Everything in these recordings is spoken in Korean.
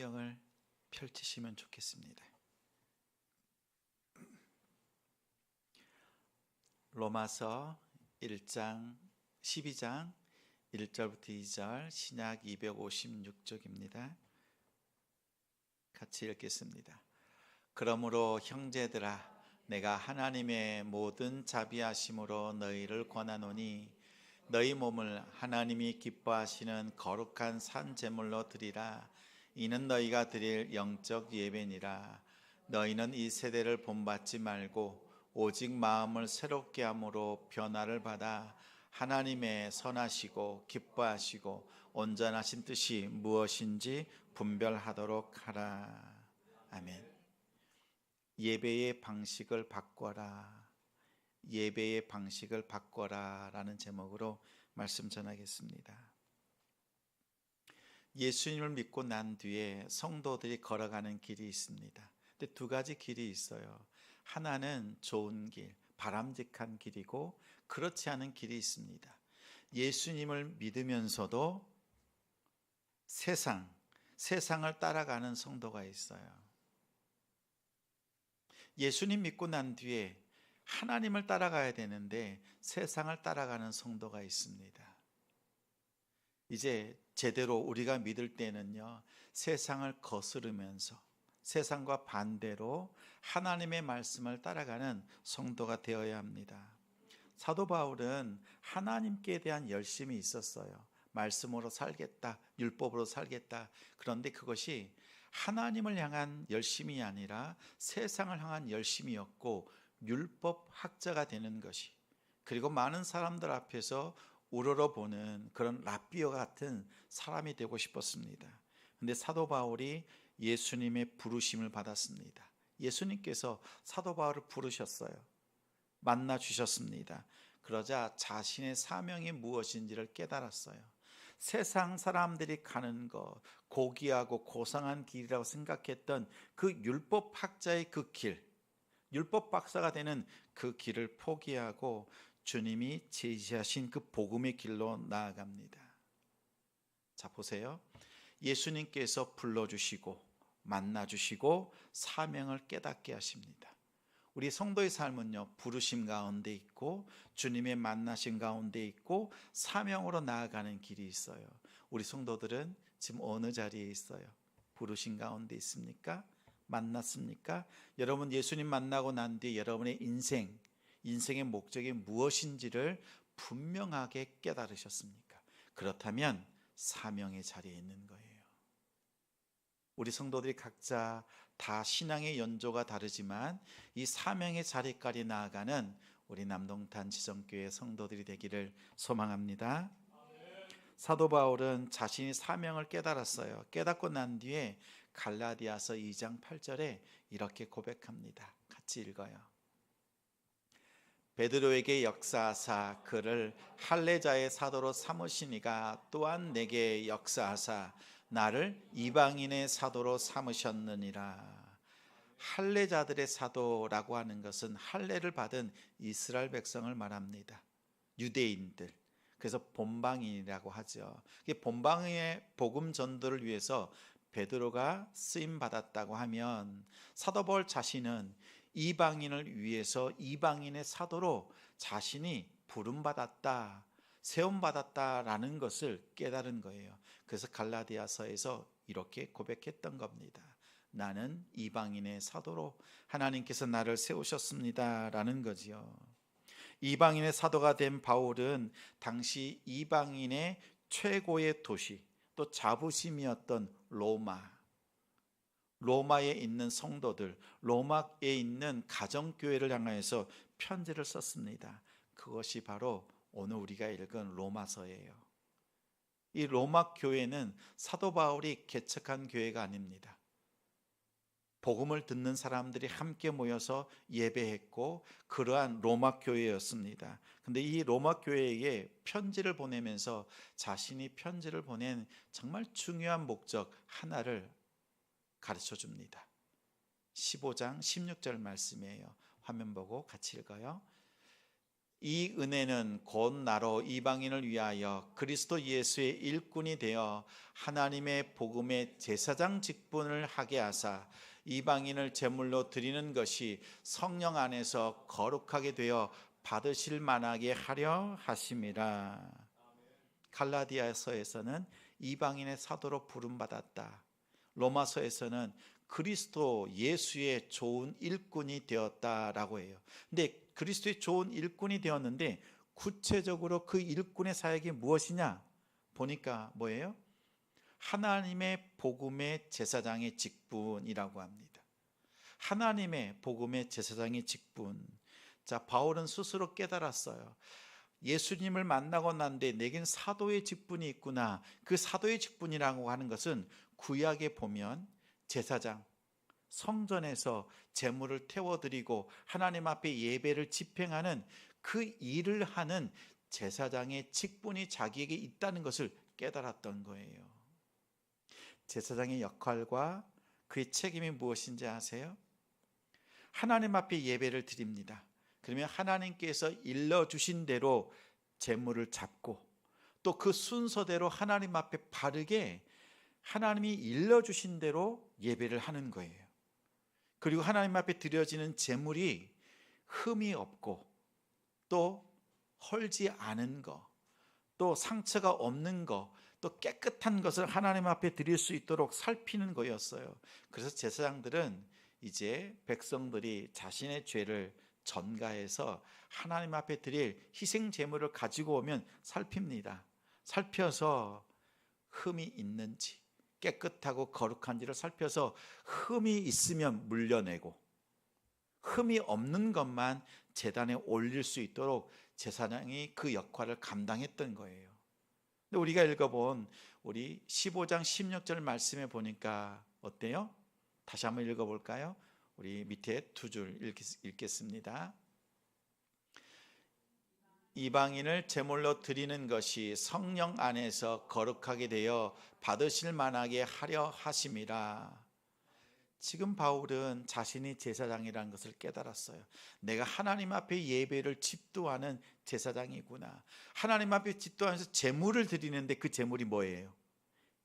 성경을 펼치시면 좋겠습니다. 로마서 1장 12장 1절부터 2절 신약 256쪽입니다. 같이 읽겠습니다. 그러므로 형제들아 내가 하나님의 모든 자비하심으로 너희를 권하노니 너희 몸을 하나님이 기뻐하시는 거룩한 산 제물로 드리라. 이는 너희가 드릴 영적 예배니라. 너희는 이 세대를 본받지 말고 오직 마음을 새롭게 함으로 변화를 받아 하나님의 선하시고 기뻐하시고 온전하신 뜻이 무엇인지 분별하도록 하라. 아멘. 예배의 방식을 바꿔라. 예배의 방식을 바꿔라 라는 제목으로 말씀 전하겠습니다. 예수님을 믿고 난 뒤에 성도들이 걸어가는 길이 있습니다. 근데 두 가지 길이 있어요. 하나는 좋은 길, 바람직한 길이고 그렇지 않은 길이 있습니다. 예수님을 믿으면서도 세상을 따라가는 성도가 있어요. 예수님 믿고 난 뒤에 하나님을 따라가야 되는데 세상을 따라가는 성도가 있습니다. 이제 제대로 우리가 믿을 때는요, 세상을 거스르면서 세상과 반대로 하나님의 말씀을 따라가는 성도가 되어야 합니다. 사도 바울은 하나님께 대한 열심이 있었어요. 말씀으로 살겠다, 율법으로 살겠다. 그런데 그것이 하나님을 향한 열심이 아니라 세상을 향한 열심이었고 율법 학자가 되는 것이, 그리고 많은 사람들 앞에서 우러러보는 그런 랍비어 같은 사람이 되고 싶었습니다. 근데 사도 바울이 예수님의 부르심을 받았습니다. 예수님께서 사도 바울을 부르셨어요. 만나 주셨습니다. 그러자 자신의 사명이 무엇인지를 깨달았어요. 세상 사람들이 가는 것, 고귀하고 고상한 길이라고 생각했던 그 율법 학자의 그 길, 율법 박사가 되는 그 길을 포기하고 주님이 제시하신 그 복음의 길로 나아갑니다. 자, 보세요. 예수님께서 불러주시고 만나주시고 사명을 깨닫게 하십니다. 우리 성도의 삶은요, 부르심 가운데 있고 주님의 만나심 가운데 있고 사명으로 나아가는 길이 있어요. 우리 성도들은 지금 어느 자리에 있어요? 부르심 가운데 있습니까? 만났습니까? 여러분 예수님 만나고 난 뒤에 여러분의 인생의 목적이 무엇인지를 분명하게 깨달으셨습니까? 그렇다면 사명의 자리에 있는 거예요. 우리 성도들이 각자 다 신앙의 연조가 다르지만 이 사명의 자리까지 나아가는 우리 남동탄 지정교회 성도들이 되기를 소망합니다. 사도 바울은 자신이 사명을 깨달았어요. 깨닫고 난 뒤에 갈라디아서 2장 8절에 이렇게 고백합니다. 같이 읽어요. 베드로에게 역사하사 그를 할례자의 사도로 삼으시니가 또한 내게 역사하사 나를 이방인의 사도로 삼으셨느니라. 할례자들의 사도라고 하는 것은 할례를 받은 이스라엘 백성을 말합니다. 유대인들, 그래서 본방인이라고 하죠. 본방의 복음 전도를 위해서 베드로가 쓰임 받았다고 하면 사도 바울 자신은 이방인을 위해서 이방인의 사도로 자신이 부름받았다, 세움받았다라는 것을 깨달은 거예요. 그래서 갈라디아서에서 이렇게 고백했던 겁니다. 나는 이방인의 사도로 하나님께서 나를 세우셨습니다 라는 거지요. 이방인의 사도가 된 바울은 당시 이방인의 최고의 도시, 또 자부심이었던 로마에 있는 성도들, 로마에 있는 가정교회를 향해서 편지를 썼습니다. 그것이 바로 오늘 우리가 읽은 로마서예요. 이 로마 교회는 사도 바울이 개척한 교회가 아닙니다. 복음을 듣는 사람들이 함께 모여서 예배했고 그러한 로마 교회였습니다. 근데 이 로마 교회에 편지를 보내면서 자신이 편지를 보낸 정말 중요한 목적 하나를 가르쳐 줍니다. 15장 16절 말씀이에요. 화면 보고 같이 읽어요. 이 은혜는 곧 나로 이방인을 위하여 그리스도 예수의 일꾼이 되어 하나님의 복음의 제사장 직분을 하게 하사 이방인을 제물로 드리는 것이 성령 안에서 거룩하게 되어 받으실 만하게 하려 하심이라. 갈라디아서에서는 이방인의 사도로 부름받았다. 로마서에서는 그리스도 예수의 좋은 일꾼이 되었다라고 해요. 근데 그리스도의 좋은 일꾼이 되었는데 구체적으로 그 일꾼의 사역이 무엇이냐 보니까 뭐예요? 하나님의 복음의 제사장의 직분이라고 합니다. 하나님의 복음의 제사장의 직분. 자, 바울은 스스로 깨달았어요. 예수님을 만나고 난 뒤에 내겐 사도의 직분이 있구나. 그 사도의 직분이라고 하는 것은 구약에 보면 제사장, 성전에서 제물을 태워드리고 하나님 앞에 예배를 집행하는 그 일을 하는 제사장의 직분이 자기에게 있다는 것을 깨달았던 거예요. 제사장의 역할과 그의 책임이 무엇인지 아세요? 하나님 앞에 예배를 드립니다. 그러면 하나님께서 일러주신 대로 제물을 잡고 또 그 순서대로 하나님 앞에 바르게 하나님이 일러주신 대로 예배를 하는 거예요. 그리고 하나님 앞에 드려지는 제물이 흠이 없고 또 헐지 않은 거, 또 상처가 없는 거, 또 깨끗한 것을 하나님 앞에 드릴 수 있도록 살피는 거였어요. 그래서 제사장들은 이제 백성들이 자신의 죄를 전가해서 하나님 앞에 드릴 희생 제물을 가지고 오면 살핍니다. 살펴서 흠이 있는지 깨끗하고 거룩한지를 살펴서 흠이 있으면 물려내고 흠이 없는 것만 제단에 올릴 수 있도록 제사장이 그 역할을 감당했던 거예요. 근데 우리가 읽어본 우리 15장 16절 말씀에 보니까 어때요? 다시 한번 읽어볼까요? 우리 밑에 두 줄 읽겠습니다. 이방인을 제물로 드리는 것이 성령 안에서 거룩하게 되어 받으실 만하게 하려 하심이라. 지금 바울은 자신이 제사장이라는 것을 깨달았어요. 내가 하나님 앞에 예배를 집도하는 제사장이구나. 하나님 앞에 집도하면서 제물을 드리는데 그 제물이 뭐예요?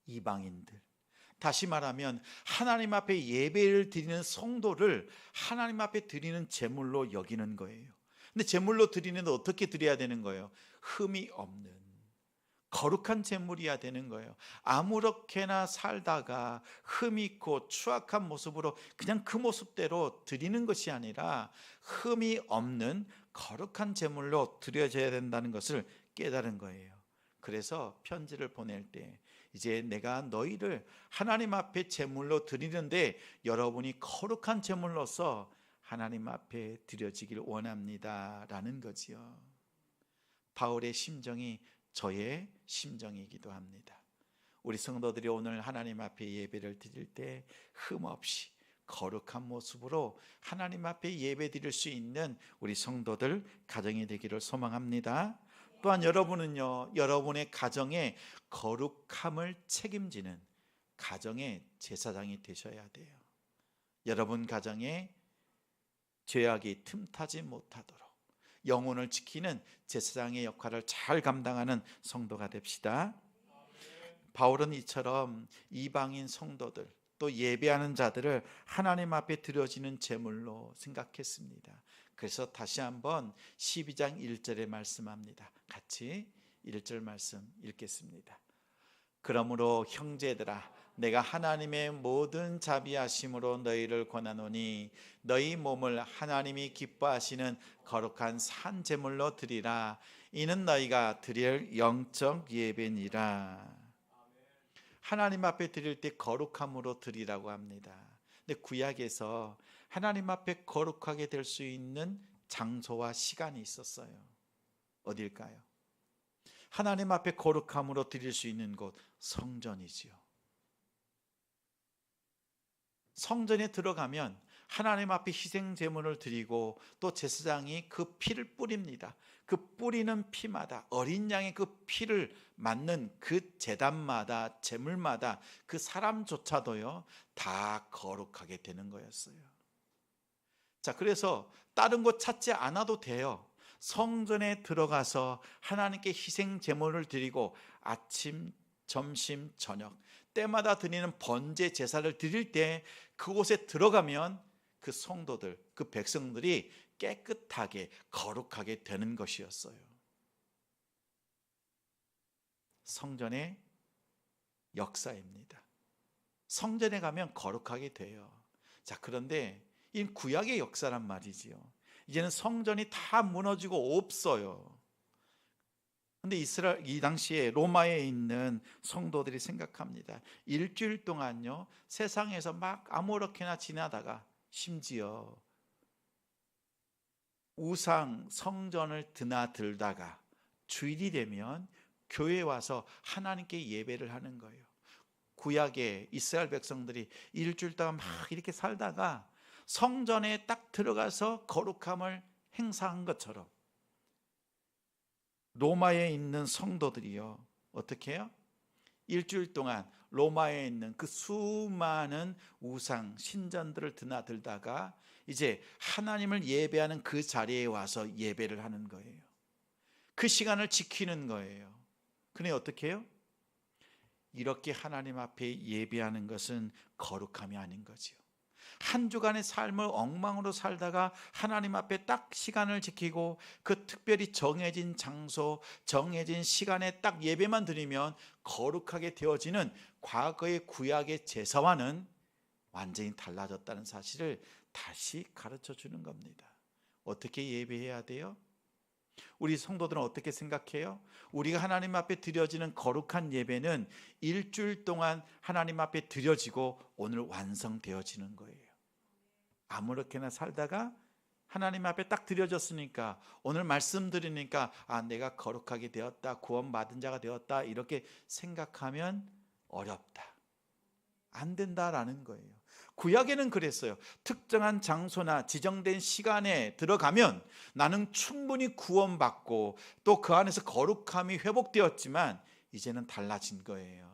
이방인들. 다시 말하면 하나님 앞에 예배를 드리는 성도를 하나님 앞에 드리는 제물로 여기는 거예요. 근데 제물로 드리는데 어떻게 드려야 되는 거예요? 흠이 없는 거룩한 제물이어야 되는 거예요. 아무렇게나 살다가 흠 있고 추악한 모습으로 그냥 그 모습대로 드리는 것이 아니라 흠이 없는 거룩한 제물로 드려져야 된다는 것을 깨달은 거예요. 그래서 편지를 보낼 때 이제 내가 너희를 하나님 앞에 제물로 드리는데 여러분이 거룩한 제물로서 하나님 앞에 드려지길 원합니다 라는 거지요. 바울의 심정이 저의 심정이기도 합니다. 우리 성도들이 오늘 하나님 앞에 예배를 드릴 때 흠없이 거룩한 모습으로 하나님 앞에 예배 드릴 수 있는 우리 성도들 가정이 되기를 소망합니다. 또한 여러분은요, 여러분의 가정의 거룩함을 책임지는 가정의 제사장이 되셔야 돼요. 여러분 가정에 죄악이 틈타지 못하도록 영혼을 지키는 제사장의 역할을 잘 감당하는 성도가 됩시다. 바울은 이처럼 이방인 성도들 또 예배하는 자들을 하나님 앞에 드려지는 제물로 생각했습니다. 그래서 다시 한번 12장 1절에 말씀합니다. 같이 1절 말씀 읽겠습니다. 그러므로 형제들아 내가 하나님의 모든 자비하심으로 너희를 권하노니 너희 몸을 하나님이 기뻐하시는 거룩한 산 제물로 드리라. 이는 너희가 드릴 영적 예배니라. 하나님 앞에 드릴 때 거룩함으로 드리라고 합니다. 근데 구약에서 하나님 앞에 거룩하게 될 수 있는 장소와 시간이 있었어요. 어딜까요? 하나님 앞에 거룩함으로 드릴 수 있는 곳 성전이지요. 성전에 들어가면 하나님 앞에 희생 제물을 드리고 또 제사장이 그 피를 뿌립니다. 그 뿌리는 피마다 어린 양의 그 피를 맞는 그 제단마다 제물마다 그 사람조차도요 다 거룩하게 되는 거였어요. 자, 그래서 다른 곳 찾지 않아도 돼요. 성전에 들어가서 하나님께 희생 제물을 드리고 아침, 점심, 저녁 때마다 드리는 번제 제사를 드릴 때 그곳에 들어가면 그 성도들, 그 백성들이 깨끗하게 거룩하게 되는 것이었어요. 성전의 역사입니다. 성전에 가면 거룩하게 돼요. 자, 그런데 이 구약의 역사란 말이지요. 이제는 성전이 다 무너지고 없어요. 근데 이 당시에 로마에 있는 성도들이 생각합니다. 일주일 동안요, 세상에서 막 아무렇게나 지나다가 심지어 우상 성전을 드나들다가 주일이 되면 교회에 와서 하나님께 예배를 하는 거예요. 구약의 이스라엘 백성들이 일주일 동안 막 이렇게 살다가 성전에 딱 들어가서 거룩함을 행사한 것처럼 로마에 있는 성도들이요, 어떻게 해요? 일주일 동안 로마에 있는 그 수많은 우상 신전들을 드나들다가 이제 하나님을 예배하는 그 자리에 와서 예배를 하는 거예요. 그 시간을 지키는 거예요. 그런데 어떻게 해요? 이렇게 하나님 앞에 예배하는 것은 거룩함이 아닌 거지요. 한 주간의 삶을 엉망으로 살다가 하나님 앞에 딱 시간을 지키고 그 특별히 정해진 장소, 정해진 시간에 딱 예배만 드리면 거룩하게 되어지는 과거의 구약의 제사와는 완전히 달라졌다는 사실을 다시 가르쳐 주는 겁니다. 어떻게 예배해야 돼요? 우리 성도들은 어떻게 생각해요? 우리가 하나님 앞에 드려지는 거룩한 예배는 일주일 동안 하나님 앞에 드려지고 오늘 완성되어지는 거예요. 아무렇게나 살다가 하나님 앞에 딱 드려졌으니까 오늘 말씀 드리니까 내가 거룩하게 되었다, 구원받은 자가 되었다 이렇게 생각하면 어렵다, 안 된다라는 거예요. 구약에는 그랬어요. 특정한 장소나 지정된 시간에 들어가면 나는 충분히 구원받고 또 그 안에서 거룩함이 회복되었지만 이제는 달라진 거예요.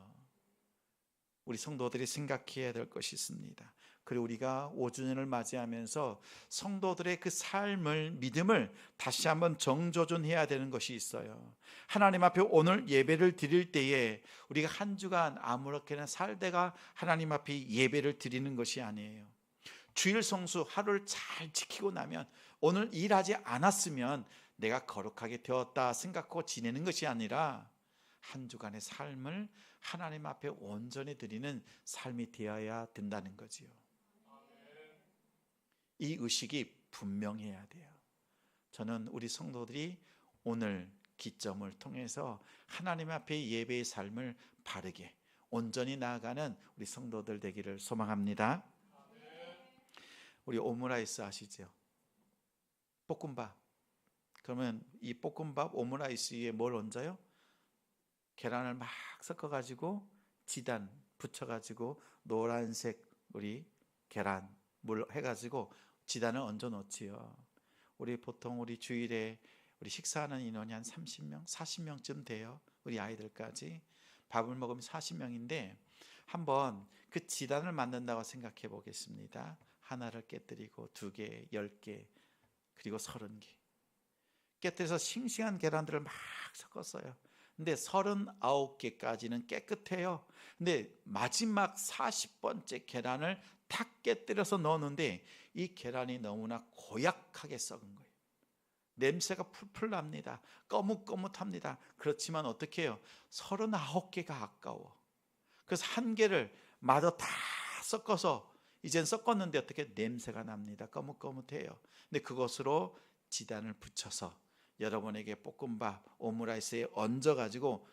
우리 성도들이 생각해야 될 것이 있습니다. 그리고 우리가 5주년을 맞이하면서 성도들의 그 삶을, 믿음을 다시 한번 정조준해야 되는 것이 있어요. 하나님 앞에 오늘 예배를 드릴 때에 우리가 한 주간 아무렇게나 살다가 하나님 앞에 예배를 드리는 것이 아니에요. 주일 성수 하루를 잘 지키고 나면 오늘 일하지 않았으면 내가 거룩하게 되었다 생각하고 지내는 것이 아니라 한 주간의 삶을 하나님 앞에 온전히 드리는 삶이 되어야 된다는 거지요. 이 의식이 분명해야 돼요. 저는 우리 성도들이 오늘 기점을 통해서 하나님 앞에 예배의 삶을 바르게 온전히 나아가는 우리 성도들 되기를 소망합니다. 우리 오므라이스 아시죠? 볶음밥. 그러면 이 볶음밥 오므라이스 위에 뭘 얹어요? 계란을 막 섞어가지고 지단 붙여가지고 노란색 우리 계란 물 해가지고 지단을 얹어 놓지요. 우리 보통 우리 주일에 우리 식사하는 인원이 한 30명, 40명쯤 돼요. 우리 아이들까지 밥을 먹으면 40명인데 한번 그 지단을 만든다고 생각해 보겠습니다. 하나를 깨뜨리고 2개, 10개, 그리고 30개 깨뜨려서 싱싱한 계란들을 막 섞었어요. 근데 39개까지는 깨끗해요. 근데 마지막 40번째 계란을 탁 깨뜨려서 넣었는데 이 계란이 너무나 고약하게 썩은 거예요. 냄새가 풀풀 납니다. 거뭇거뭇합니다. 그렇지만 어떻게 해요? 39개가 아까워. 그래서 한 개를 마저 다 섞어서 이젠 섞었는데 어떻게 냄새가 납니다. 거뭇거뭇해요. 근데 그것으로 지단을 붙여서 여러분에게 볶음밥, 오므라이스에 얹어가지고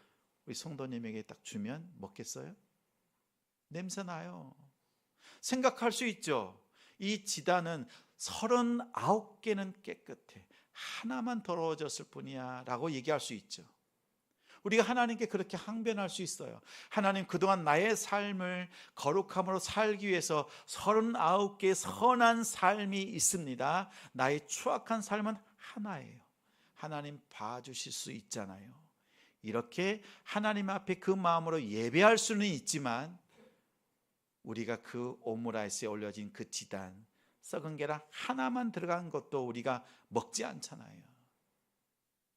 우리 성도님에게 딱 주면 먹겠어요? 냄새 나요. 생각할 수 있죠. 이 지단은 39개는 깨끗해. 하나만 더러워졌을 뿐이야 라고 얘기할 수 있죠. 우리가 하나님께 그렇게 항변할 수 있어요. 하나님, 그동안 나의 삶을 거룩함으로 살기 위해서 39개의 선한 삶이 있습니다. 나의 추악한 삶은 하나예요. 하나님 봐주실 수 있잖아요. 이렇게 하나님 앞에 그 마음으로 예배할 수는 있지만 우리가 그 오므라이스에 올려진 그 지단, 썩은 계란 하나만 들어간 것도 우리가 먹지 않잖아요.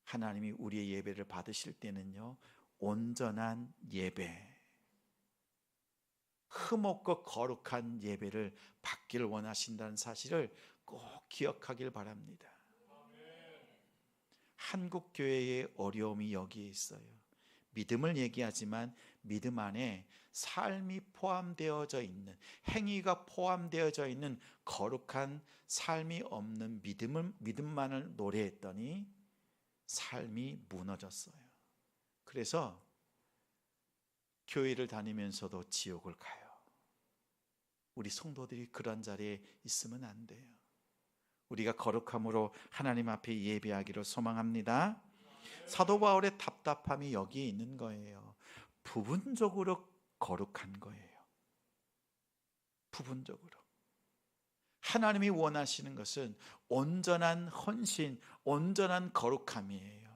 하나님이 우리의 예배를 받으실 때는요, 온전한 예배, 흠없고 거룩한 예배를 받기를 원하신다는 사실을 꼭 기억하길 바랍니다. 한국 교회의 어려움이 여기에 있어요. 믿음을 얘기하지만 믿음 안에 삶이 포함되어져 있는, 행위가 포함되어져 있는 거룩한 삶이 없는 믿음만을 노래했더니 삶이 무너졌어요. 그래서 교회를 다니면서도 지옥을 가요. 우리 성도들이 그런 자리에 있으면 안 돼요. 우리가 거룩함으로 하나님 앞에 예배하기를 소망합니다. 사도 바울의 답답함이 여기에 있는 거예요. 부분적으로 거룩한 거예요. 부분적으로. 하나님이 원하시는 것은 온전한 헌신, 온전한 거룩함이에요.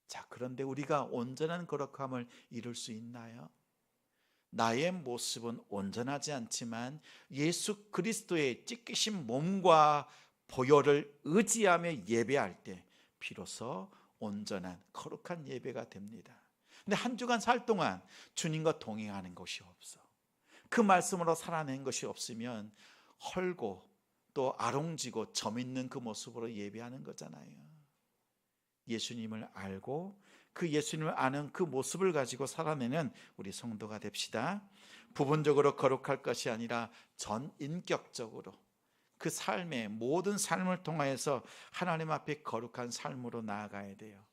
자, 그런데 우리가 온전한 거룩함을 이룰 수 있나요? 나의 모습은 온전하지 않지만 예수 그리스도의 찢기신 몸과 보혈을 의지하며 예배할 때 비로소 온전한 거룩한 예배가 됩니다. 근데 한 주간 살 동안 주님과 동행하는 것이 없어. 그 말씀으로 살아낸 것이 없으면 헐고 또 아롱지고 점 있는 그 모습으로 예배하는 거잖아요. 예수님을 알고 그 예수님을 아는 그 모습을 가지고 살아내는 우리 성도가 됩시다. 부분적으로 거룩할 것이 아니라 전인격적으로 그 삶의 모든 삶을 통하여서 하나님 앞에 거룩한 삶으로 나아가야 돼요.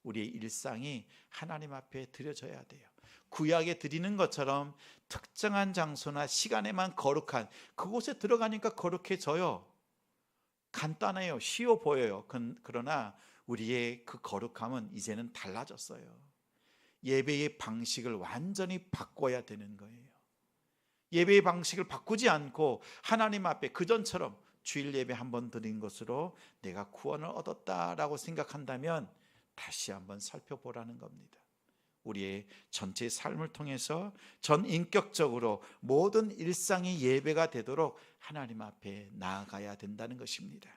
우리의 일상이 하나님 앞에 드려져야 돼요. 구약에 드리는 것처럼 특정한 장소나 시간에만 거룩한, 그곳에 들어가니까 거룩해져요. 간단해요. 쉬워 보여요. 그러나 우리의 그 거룩함은 이제는 달라졌어요. 예배의 방식을 완전히 바꿔야 되는 거예요. 예배의 방식을 바꾸지 않고 하나님 앞에 그전처럼 주일 예배 한번 드린 것으로 내가 구원을 얻었다라고 생각한다면 다시 한번 살펴보라는 겁니다. 우리의 전체 삶을 통해서 전인격적으로 모든 일상이 예배가 되도록 하나님 앞에 나아가야 된다는 것입니다.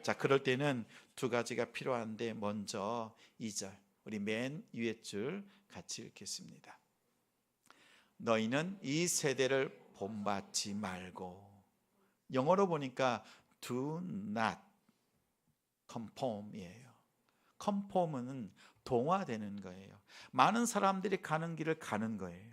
자, 그럴 때는 두 가지가 필요한데, 먼저 2절, 우리 맨 위에 줄 같이 읽겠습니다. 너희는 이 세대를 본받지 말고. 영어로 보니까 do not conform이에요. conform은 동화되는 거예요. 많은 사람들이 가는 길을 가는 거예요.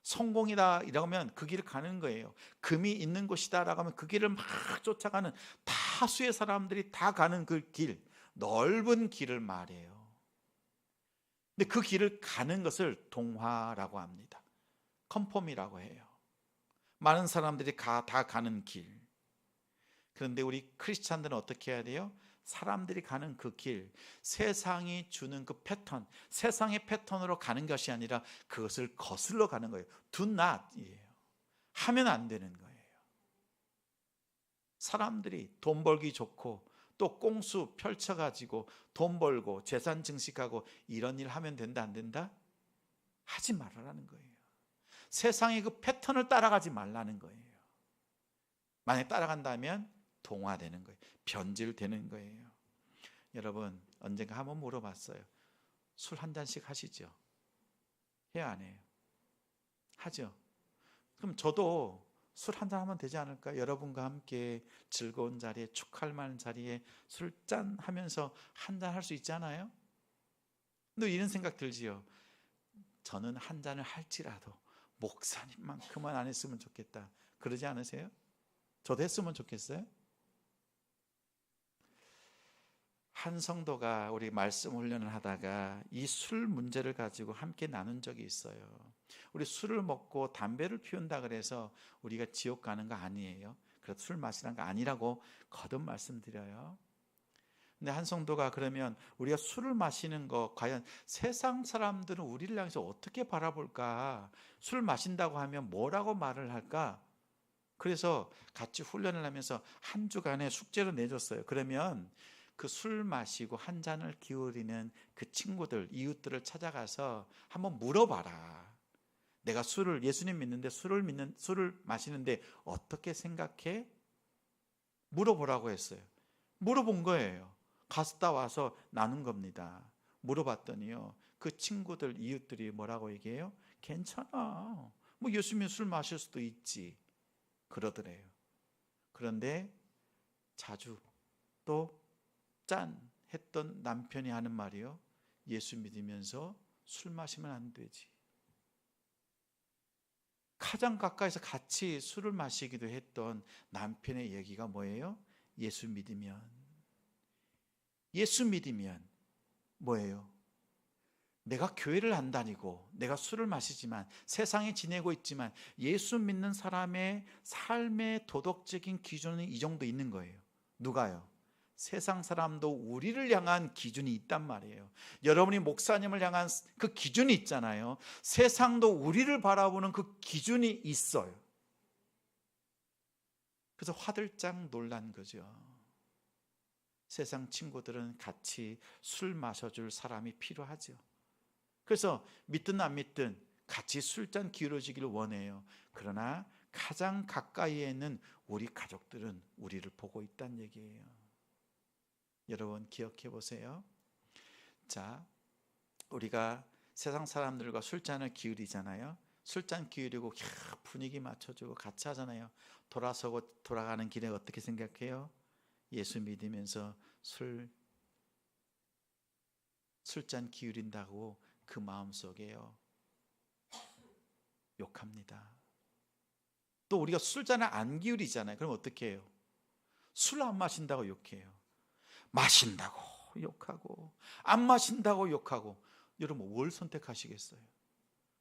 성공이다 이러면 그 길을 가는 거예요. 금이 있는 곳이다 라고 하면 그 길을 막 쫓아가는 다수의 사람들이 다 가는 그 길, 넓은 길을 말해요. 근데 그 길을 가는 것을 동화라고 합니다. 컨폼이라고 해요. 많은 사람들이 다 가는 길. 그런데 우리 크리스찬들은 어떻게 해야 돼요? 사람들이 가는 그 길, 세상이 주는 그 패턴, 세상의 패턴으로 가는 것이 아니라 그것을 거슬러 가는 거예요. Do not이에요. 하면 안 되는 거예요. 사람들이 돈 벌기 좋고 또 꽁수 펼쳐가지고 돈 벌고 재산 증식하고 이런 일 하면 된다 안 된다? 하지 말라는 거예요. 세상의 그 패턴을 따라가지 말라는 거예요. 만약 따라간다면 동화되는 거예요. 변질되는 거예요. 여러분, 언젠가 한번 물어봤어요. 술 한 잔씩 하시죠? 해야 안 해요? 하죠? 그럼 저도 술 한 잔 하면 되지 않을까? 여러분과 함께 즐거운 자리에, 축하할 만한 자리에 술잔 하면서 한 잔 할 수 있잖아요? 근데 이런 생각 들지요. 저는 한 잔을 할지라도 목사님만큼은 안 했으면 좋겠다. 그러지 않으세요? 저도 했으면 좋겠어요? 한 성도가 우리 말씀 훈련을 하다가 이 술 문제를 가지고 함께 나눈 적이 있어요. 우리 술을 먹고 담배를 피운다 그래서 우리가 지옥 가는 거 아니에요. 그래서 술 마시는 거 아니라고 거듭 말씀드려요. 근데 한 성도가 그러면 우리가 술을 마시는 거 과연 세상 사람들은 우리를 향해서 어떻게 바라볼까? 술 마신다고 하면 뭐라고 말을 할까? 그래서 같이 훈련을 하면서 한 주간의 숙제로 내줬어요. 그러면 그 술 마시고 한 잔을 기울이는 그 친구들, 이웃들을 찾아가서 한번 물어봐라. 내가 예수님 믿는데 술을 마시는데 어떻게 생각해? 물어보라고 했어요. 물어본 거예요. 갔다 와서 나눈 겁니다. 물어봤더니요, 그 친구들, 이웃들이 뭐라고 얘기해요? 괜찮아, 뭐 예수님 술 마실 수도 있지, 그러더래요. 그런데 자주 또 짠 했던 남편이 하는 말이요, 예수 믿으면서 술 마시면 안 되지. 가장 가까이서 같이 술을 마시기도 했던 남편의 얘기가 뭐예요? 예수 믿으면 뭐예요? 내가 교회를 안 다니고 내가 술을 마시지만 세상에 지내고 있지만 예수 믿는 사람의 삶의 도덕적인 기준은 이 정도 있는 거예요. 누가요? 세상 사람도 우리를 향한 기준이 있단 말이에요. 여러분이 목사님을 향한 그 기준이 있잖아요. 세상도 우리를 바라보는 그 기준이 있어요. 그래서 화들짝 놀란 거죠. 세상 친구들은 같이 술 마셔줄 사람이 필요하죠. 그래서 믿든 안 믿든 같이 술잔 기울어지기를 원해요. 그러나 가장 가까이에 있는 우리 가족들은 우리를 보고 있다는 얘기예요. 여러분 기억해 보세요. 자, 우리가 세상 사람들과 술잔을 기울이잖아요. 술잔 기울이고 분위기 맞춰주고 같이 하잖아요. 돌아서고 돌아가는 길에 어떻게 생각해요? 예수 믿으면서 술잔 기울인다고 그 마음속에요, 욕합니다. 또 우리가 술잔을 안 기울이잖아요. 그럼 어떻게 해요? 술 안 마신다고 욕해요. 마신다고 욕하고 안 마신다고 욕하고. 여러분 뭘 선택하시겠어요?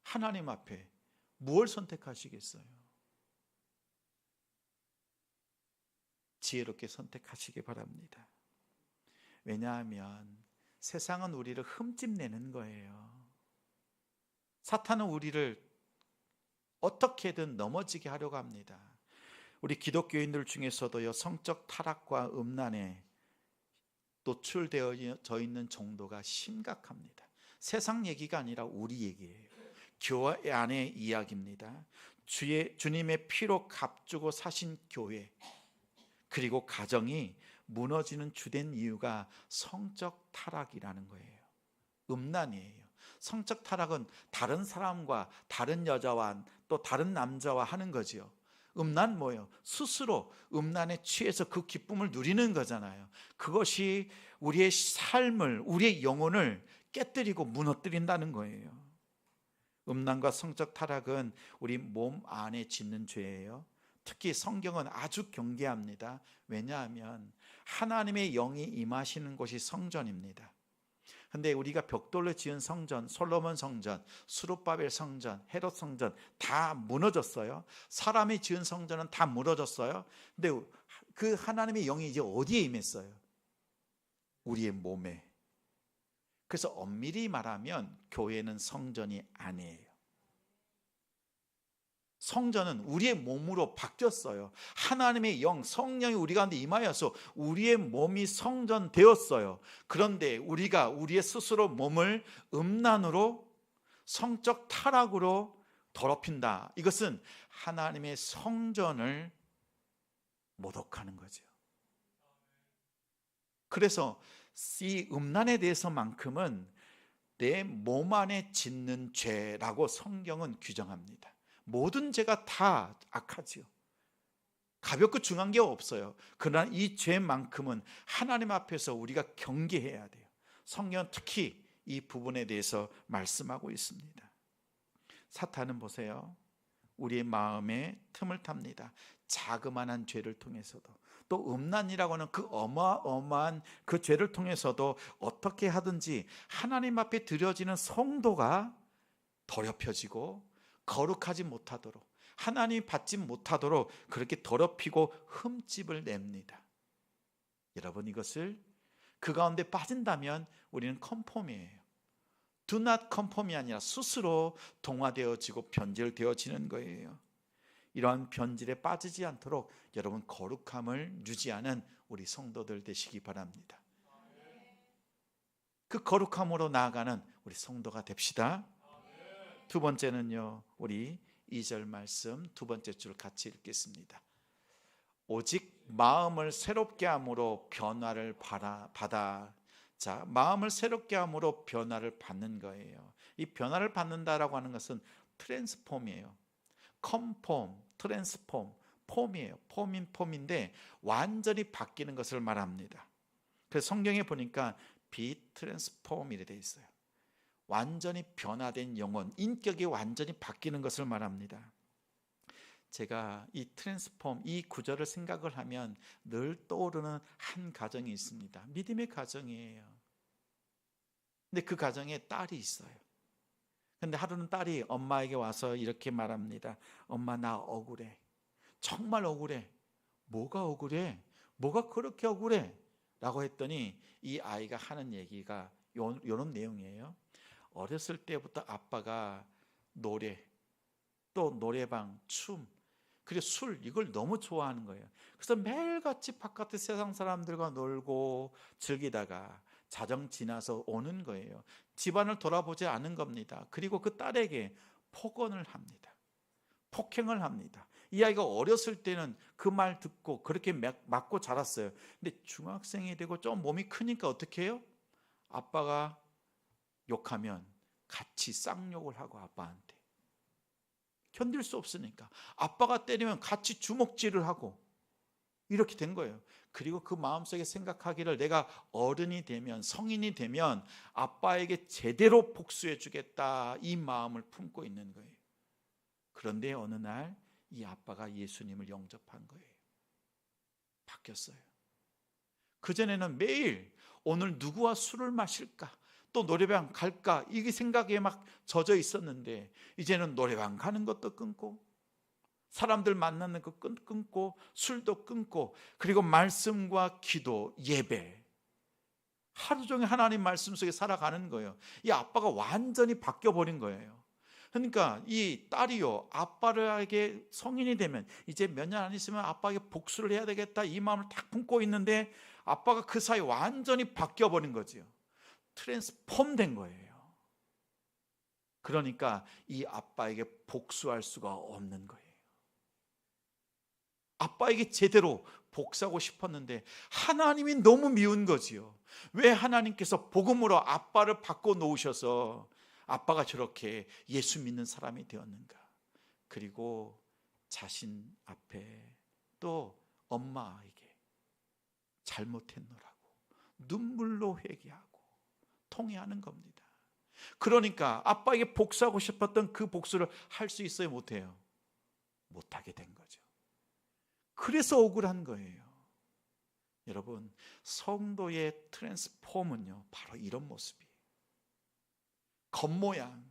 하나님 앞에 뭘 선택하시겠어요? 지혜롭게 선택하시기 바랍니다. 왜냐하면 세상은 우리를 흠집내는 거예요. 사탄은 우리를 어떻게든 넘어지게 하려고 합니다. 우리 기독교인들 중에서도요, 성적 타락과 음란에 노출되어 있는 정도가 심각합니다. 세상 얘기가 아니라 우리 얘기예요. 교회 안의 이야기입니다. 주님의 피로 값주고 사신 교회, 그리고 가정이 무너지는 주된 이유가 성적 타락이라는 거예요. 음란이에요. 성적 타락은 다른 사람과 다른 여자와 또 다른 남자와 하는 거지요. 음란 뭐예요? 스스로 음란에 취해서 그 기쁨을 누리는 거잖아요. 그것이 우리의 삶을, 우리의 영혼을 깨뜨리고 무너뜨린다는 거예요. 음란과 성적 타락은 우리 몸 안에 짓는 죄예요. 특히 성경은 아주 경계합니다. 왜냐하면 하나님의 영이 임하시는 곳이 성전입니다. 근데 우리가 벽돌로 지은 성전, 솔로몬 성전, 수룹바벨 성전, 헤롯 성전 다 무너졌어요. 사람이 지은 성전은 다 무너졌어요. 근데 그 하나님의 영이 이제 어디에 임했어요? 우리의 몸에. 그래서 엄밀히 말하면 교회는 성전이 아니에요. 성전은 우리의 몸으로 바뀌었어요. 하나님의 영, 성령이 우리 가운데 임하여서 우리의 몸이 성전 되었어요. 그런데 우리가 우리의 스스로 몸을 음란으로, 성적 타락으로 더럽힌다. 이것은 하나님의 성전을 모독하는 거죠. 그래서 이 음란에 대해서만큼은 내 몸 안에 짓는 죄라고 성경은 규정합니다. 모든 죄가 다 악하지요. 가볍고 중한 게 없어요. 그러나 이 죄만큼은 하나님 앞에서 우리가 경계해야 돼요. 성경은 특히 이 부분에 대해서 말씀하고 있습니다. 사탄은 보세요, 우리의 마음에 틈을 탑니다. 자그마한 죄를 통해서도, 또 음란이라고 하는 그 어마어마한 그 죄를 통해서도 어떻게 하든지 하나님 앞에 드려지는 성도가 더럽혀지고 거룩하지 못하도록, 하나님이 받지 못하도록 그렇게 더럽히고 흠집을 냅니다. 여러분, 이것을 그 가운데 빠진다면 우리는 컨폼이에요. Do not conform이 아니라 스스로 동화되어지고 변질되어지는 거예요. 이러한 변질에 빠지지 않도록 여러분 거룩함을 유지하는 우리 성도들 되시기 바랍니다. 그 거룩함으로 나아가는 우리 성도가 됩시다. 두 번째는요, 우리 2절 말씀 두 번째 줄 같이 읽겠습니다. 오직 마음을 새롭게 함으로 변화를 받아. 자, 마음을 새롭게 함으로 변화를 받는 거예요. 이 변화를 받는다라고 하는 것은 트랜스폼이에요. 컨폼, 트랜스폼, 폼이에요. 폼인데 완전히 바뀌는 것을 말합니다. 그래서 성경에 보니까 be transformed 이렇게 돼 있어요. 완전히 변화된 영혼, 인격이 완전히 바뀌는 것을 말합니다. 제가 이 트랜스폼, 이 구절을 생각을 하면 늘 떠오르는 한 가정이 있습니다. 믿음의 가정이에요. 근데 그 가정에 딸이 있어요. 근데 하루는 딸이 엄마에게 와서 이렇게 말합니다. 엄마, 나 억울해. 정말 억울해. 뭐가 억울해? 뭐가 그렇게 억울해? 라고 했더니 이 아이가 하는 얘기가 이런 내용이에요. 어렸을 때부터 아빠가 노래, 또 노래방, 춤, 그리고 술, 이걸 너무 좋아하는 거예요. 그래서 매일같이 바깥에 세상 사람들과 놀고 즐기다가 자정 지나서 오는 거예요. 집안을 돌아보지 않은 겁니다. 그리고 그 딸에게 폭언을 합니다. 폭행을 합니다. 이 아이가 어렸을 때는 그 말 듣고 그렇게 맞고 자랐어요. 근데 중학생이 되고 좀 몸이 크니까 어떻게 해요? 아빠가 욕하면 같이 쌍욕을 하고 아빠한테. 견딜 수 없으니까. 아빠가 때리면 같이 주먹질을 하고 이렇게 된 거예요. 그리고 그 마음속에 생각하기를 내가 어른이 되면, 성인이 되면 아빠에게 제대로 복수해 주겠다, 이 마음을 품고 있는 거예요. 그런데 어느 날 이 아빠가 예수님을 영접한 거예요. 바뀌었어요. 그전에는 매일 오늘 누구와 술을 마실까, 또 노래방 갈까, 이게 생각에 막 젖어 있었는데 이제는 노래방 가는 것도 끊고 사람들 만나는 거 끊고 술도 끊고, 그리고 말씀과 기도, 예배, 하루 종일 하나님 말씀 속에 살아가는 거예요. 이 아빠가 완전히 바뀌어 버린 거예요. 그러니까 이 딸이요, 아빠에게 성인이 되면 이제 몇 년 안 있으면 아빠에게 복수를 해야 되겠다, 이 마음을 딱 품고 있는데 아빠가 그 사이 완전히 바뀌어 버린 거지요. 트랜스폼 된 거예요. 그러니까 이 아빠에게 복수할 수가 없는 거예요. 아빠에게 제대로 복수하고 싶었는데 하나님이 너무 미운 거지요. 왜 하나님께서 복음으로 아빠를 바꿔 놓으셔서 아빠가 저렇게 예수 믿는 사람이 되었는가? 그리고 자신 앞에 또 엄마에게 잘못했노라고 눈물로 회개하고 통회하는 겁니다. 그러니까 아빠에게 복수하고 싶었던 그 복수를 할 수 있어요, 못해요? 못하게 된 거죠. 그래서 억울한 거예요. 여러분, 성도의 트랜스폼은요, 바로 이런 모습이에요. 겉모양,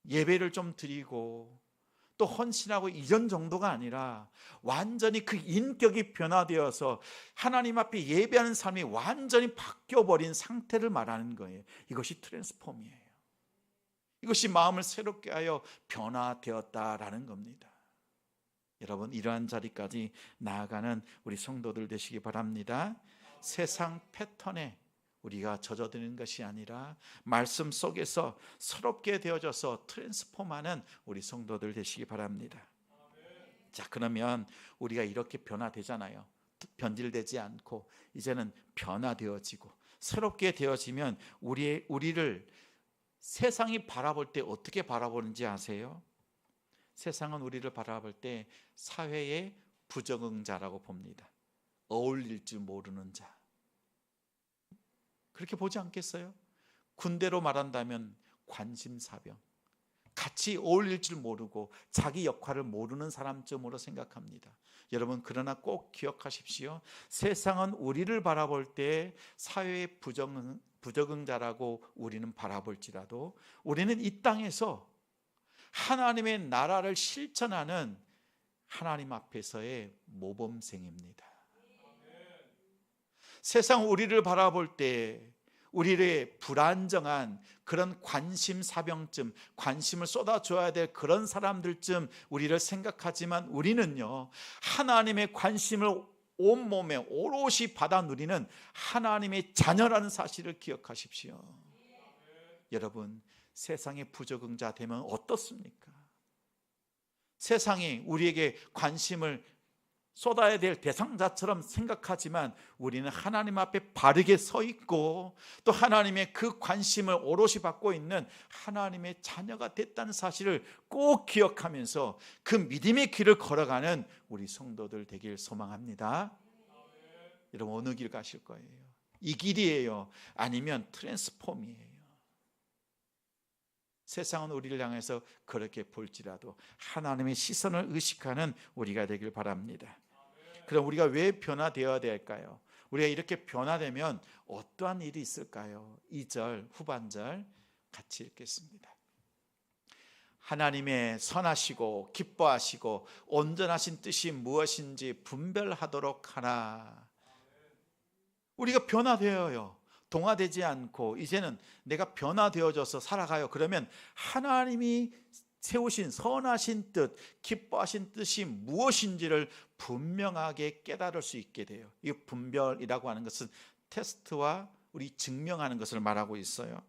예배를 좀 드리고 또 헌신하고 이런 정도가 아니라 완전히 그 인격이 변화되어서 하나님 앞에 예배하는 삶이 완전히 바뀌어버린 상태를 말하는 거예요. 이것이 트랜스폼이에요. 이것이 마음을 새롭게 하여 변화되었다라는 겁니다. 여러분, 이러한 자리까지 나아가는 우리 성도들 되시기 바랍니다. 세상 패턴에 우리가 젖어드는 것이 아니라 말씀 속에서 새롭게 되어져서 트랜스폼하는 우리 성도들 되시기 바랍니다. 자, 그러면 우리가 이렇게 변화되잖아요. 변질되지 않고 이제는 변화되어지고 새롭게 되어지면 우리를 세상이 바라볼 때 어떻게 바라보는지 아세요? 세상은 우리를 바라볼 때 사회의 부적응자라고 봅니다. 어울릴 줄 모르는 자, 그렇게 보지 않겠어요? 군대로 말한다면 관심사병, 같이 어울릴 줄 모르고 자기 역할을 모르는 사람쯤으로 생각합니다. 여러분, 그러나 꼭 기억하십시오. 세상은 우리를 바라볼 때 사회의 부적응자라고 우리는 바라볼지라도 우리는 이 땅에서 하나님의 나라를 실천하는 하나님 앞에서의 모범생입니다. 세상 우리를 바라볼 때 우리의 불안정한 그런 관심사병쯤, 관심을 쏟아줘야 될 그런 사람들쯤 우리를 생각하지만 우리는요, 하나님의 관심을 온몸에 오롯이 받아 누리는 하나님의 자녀라는 사실을 기억하십시오. 여러분, 세상의 부적응자 되면 어떻습니까? 세상이 우리에게 관심을 쏟아야 될 대상자처럼 생각하지만 우리는 하나님 앞에 바르게 서 있고 또 하나님의 그 관심을 오롯이 받고 있는 하나님의 자녀가 됐다는 사실을 꼭 기억하면서 그 믿음의 길을 걸어가는 우리 성도들 되길 소망합니다. 여러분, 어느 길 가실 거예요? 이 길이에요? 아니면 트랜스폼이에요? 세상은 우리를 향해서 그렇게 볼지라도 하나님의 시선을 의식하는 우리가 되길 바랍니다. 그럼 우리가 왜 변화되어야 될까요? 우리가 이렇게 변화되면 어떠한 일이 있을까요? 2절 후반절 같이 읽겠습니다. 하나님의 선하시고 기뻐하시고 온전하신 뜻이 무엇인지 분별하도록 하라. 우리가 변화되어요. 동화되지 않고 이제는 내가 변화되어져서 살아가요. 그러면 하나님이 세우신 선하신 뜻, 기뻐하신 뜻이 무엇인지를 분명하게 깨달을 수 있게 돼요. 이 분별이라고 하는 것은 테스트와 우리 증명하는 것을 말하고 있어요.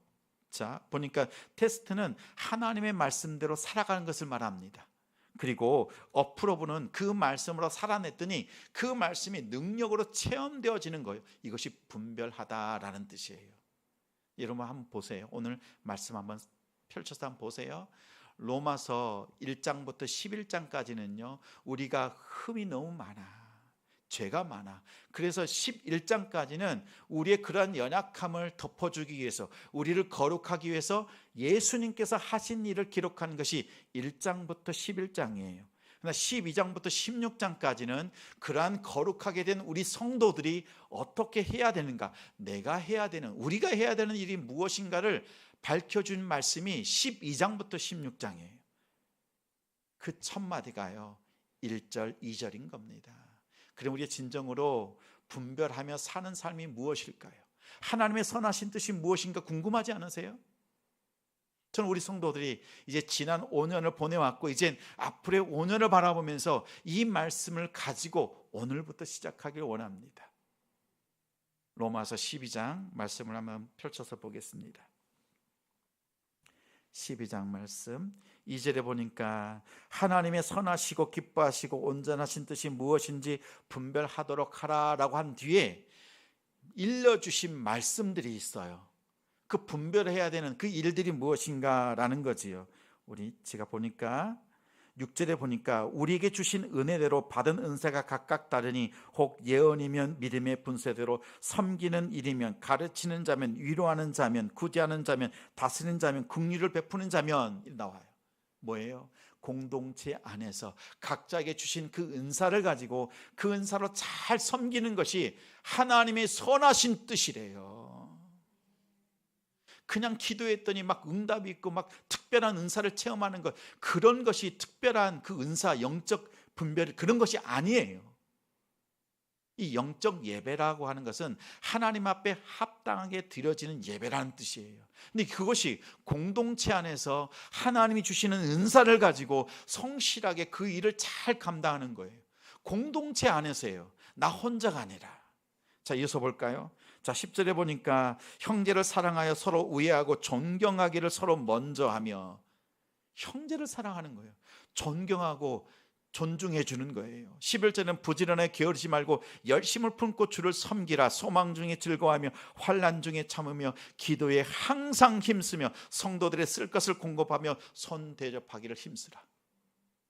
자, 보니까 테스트는 하나님의 말씀대로 살아가는 것을 말합니다. 그리고 어프로브는 그 말씀으로 살아냈더니 그 말씀이 능력으로 체험되어지는 거예요. 이것이 분별하다라는 뜻이에요. 여러분 한번 보세요. 오늘 말씀 한번 펼쳐서 한번 보세요. 로마서 1장부터 11장까지는요 우리가 흠이 너무 많아, 죄가 많아. 그래서 11장까지는 우리의 그러한 연약함을 덮어주기 위해서, 우리를 거룩하기 위해서 예수님께서 하신 일을 기록한 것이 1장부터 11장이에요. 그러나 12장부터 16장까지는 그러한 거룩하게 된 우리 성도들이 어떻게 해야 되는가, 내가 해야 되는, 우리가 해야 되는 일이 무엇인가를 밝혀준 말씀이 12장부터 16장이에요. 그 첫 마디가요 1절 2절인 겁니다. 그럼 우리가 진정으로 분별하며 사는 삶이 무엇일까요? 하나님의 선하신 뜻이 무엇인가 궁금하지 않으세요? 저는 우리 성도들이 이제 지난 5년을 보내왔고 이제 앞으로의 5년을 바라보면서 이 말씀을 가지고 오늘부터 시작하길 원합니다. 로마서 12장 말씀을 한번 펼쳐서 보겠습니다. 12장 말씀 2절에 보니까 하나님의 선하시고 기뻐하시고 온전하신 뜻이 무엇인지 분별하도록 하라라고 한 뒤에 일러주신 말씀들이 있어요. 그 분별해야 되는 그 일들이 무엇인가라는 거지요. 제가 보니까 6절에 보니까 우리에게 주신 은혜대로 받은 은사가 각각 다르니 혹 예언이면 믿음의 분쇄대로, 섬기는 일이면, 가르치는 자면, 위로하는 자면, 구제하는 자면, 다스리는 자면, 긍휼을 베푸는 자면 나와요. 뭐예요? 공동체 안에서 각자에게 주신 그 은사를 가지고 그 은사로 잘 섬기는 것이 하나님의 선하신 뜻이래요. 그냥 기도했더니 막 응답이 있고 막 특별한 은사를 체험하는 것, 그런 것이 특별한 그 은사, 영적 분별, 그런 것이 아니에요. 이 영적 예배라고 하는 것은 하나님 앞에 합당하게 드려지는 예배라는 뜻이에요. 근데 그것이 공동체 안에서 하나님이 주시는 은사를 가지고 성실하게 그 일을 잘 감당하는 거예요. 공동체 안에서예요. 나 혼자가 아니라. 자, 이어서 볼까요? 자, 10절에 보니까 형제를 사랑하여 서로 우애하고 존경하기를 서로 먼저 하며, 형제를 사랑하는 거예요. 존경하고 존중해 주는 거예요. 11절은 부지런하게 게으르지 말고 열심을 품고 주를 섬기라. 소망 중에 즐거워하며 환난 중에 참으며 기도에 항상 힘쓰며 성도들의 쓸 것을 공급하며 손 대접하기를 힘쓰라.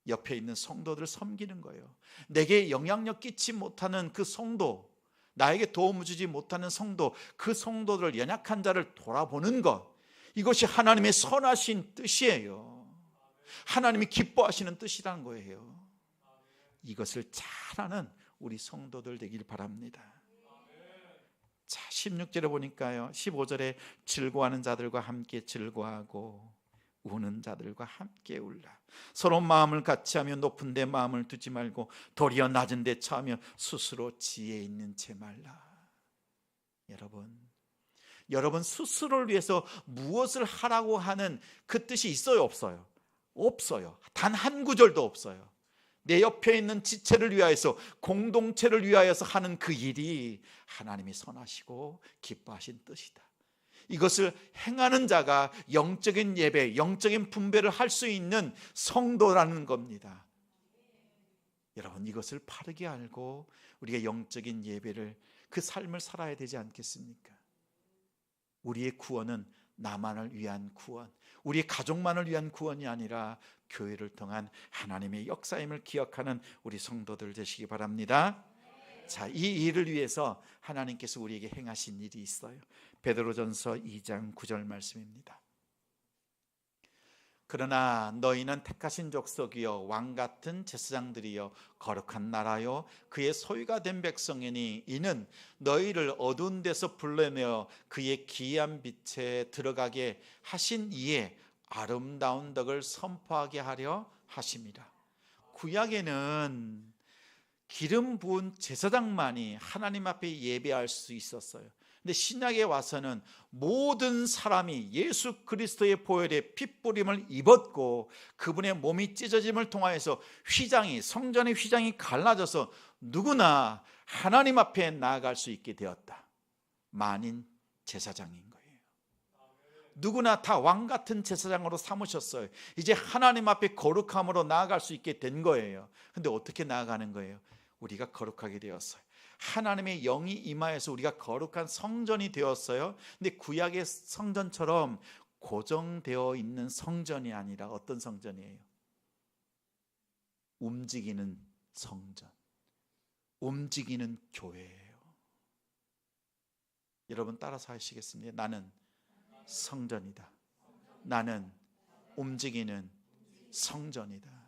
옆에 있는 성도들을 섬기는 거예요. 내게 영향력 끼치 못하는 그 성도, 나에게 도움을 주지 못하는 성도, 그 성도들, 연약한 자를 돌아보는 것, 이것이 하나님의 선하신 뜻이에요. 하나님이 기뻐하시는 뜻이라는 거예요. 이것을 잘 아는 우리 성도들 되길 바랍니다. 자, 16절에 보니까요, 15절에 즐거워하는 자들과 함께 즐거워하고 우는 자들과 함께 울라. 서로 마음을 같이하며 높은 데 마음을 두지 말고 도리어 낮은 데 처하며 스스로 지혜 있는 채 말라. 여러분 스스로를 위해서 무엇을 하라고 하는 그 뜻이 있어요, 없어요? 없어요. 단 한 구절도 없어요. 내 옆에 있는 지체를 위하여서, 공동체를 위하여서 하는 그 일이 하나님이 선하시고 기뻐하신 뜻이다. 이것을 행하는 자가 영적인 예배, 영적인 분배를 할 수 있는 성도라는 겁니다. 여러분, 이것을 바르게 알고 우리가 영적인 예배를, 그 삶을 살아야 되지 않겠습니까? 우리의 구원은 나만을 위한 구원, 우리 가족만을 위한 구원이 아니라 교회를 통한 하나님의 역사임을 기억하는 우리 성도들 되시기 바랍니다. 자, 이 일을 위해서 하나님께서 우리에게 행하신 일이 있어요. 베드로전서 2장 9절 말씀입니다. 그러나 너희는 택하신 족속이요 왕같은 제사장들이요 거룩한 나라요 그의 소유가 된 백성이니 이는 너희를 어두운 데서 불러내어 그의 기이한 빛에 들어가게 하신 이의 아름다운 덕을 선포하게 하려 하심이라. 구약에는 기름 부은 제사장만이 하나님 앞에 예배할 수 있었어요. 근데 신약에 와서는 모든 사람이 예수 그리스도의 보혈에 핏부림을 입었고 그분의 몸이 찢어짐을 통하여서 휘장이, 성전의 휘장이 갈라져서 누구나 하나님 앞에 나아갈 수 있게 되었다. 만인 제사장인 거예요. 누구나 다 왕같은 제사장으로 삼으셨어요. 이제 하나님 앞에 거룩함으로 나아갈 수 있게 된 거예요. 근데 어떻게 나아가는 거예요? 우리가 거룩하게 되었어요. 하나님의 영이 임하여서 우리가 거룩한 성전이 되었어요. 근데 구약의 성전처럼 고정되어 있는 성전이 아니라 어떤 성전이에요? 움직이는 성전, 움직이는 교회예요. 여러분 따라서 하시겠습니다. 나는 성전이다. 나는 움직이는 성전이다.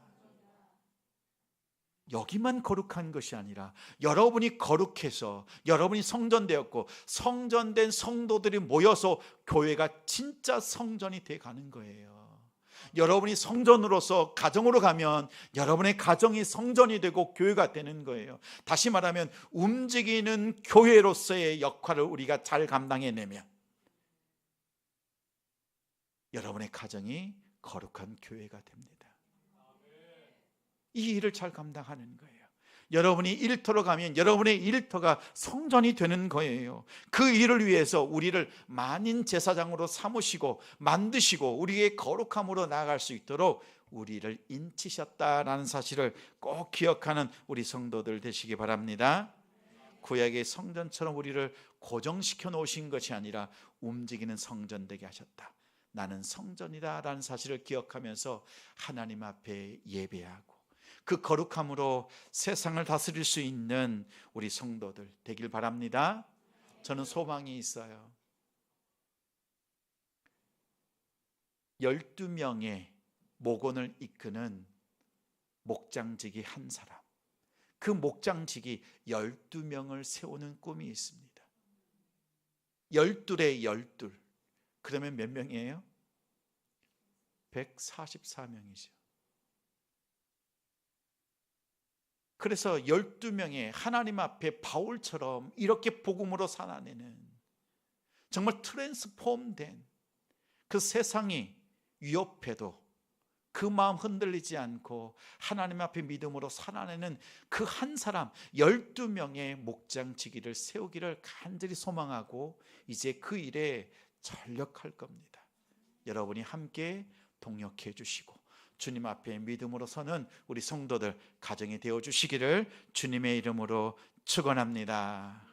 여기만 거룩한 것이 아니라 여러분이 거룩해서 여러분이 성전되었고 성전된 성도들이 모여서 교회가 진짜 성전이 돼 가는 거예요. 여러분이 성전으로서 가정으로 가면 여러분의 가정이 성전이 되고 교회가 되는 거예요. 다시 말하면 움직이는 교회로서의 역할을 우리가 잘 감당해내면 여러분의 가정이 거룩한 교회가 됩니다. 이 일을 잘 감당하는 거예요. 여러분이 일터로 가면 여러분의 일터가 성전이 되는 거예요. 그 일을 위해서 우리를 만인 제사장으로 삼으시고 만드시고 우리의 거룩함으로 나아갈 수 있도록 우리를 인치셨다라는 사실을 꼭 기억하는 우리 성도들 되시기 바랍니다. 구약의 성전처럼 우리를 고정시켜 놓으신 것이 아니라 움직이는 성전 되게 하셨다. 나는 성전이다 라는 사실을 기억하면서 하나님 앞에 예배하고 그 거룩함으로 세상을 다스릴 수 있는 우리 성도들 되길 바랍니다. 저는 소망이 있어요. 12명의 목원을 이끄는 목장직이 한 사람, 그 목장직이 12명을 세우는 꿈이 있습니다. 12에 12, 그러면 몇 명이에요? 144명이죠. 그래서 12명의 하나님 앞에 바울처럼 이렇게 복음으로 살아내는 정말 트랜스폼된 그 세상이 위협해도 그 마음 흔들리지 않고 하나님 앞에 믿음으로 살아내는 그 한 사람 12명의 목장지기를 세우기를 간절히 소망하고 이제 그 일에 전력할 겁니다. 여러분이 함께 동역해 주시고 주님 앞에 믿음으로 서는 우리 성도들 가정이 되어 주시기를 주님의 이름으로 축원합니다.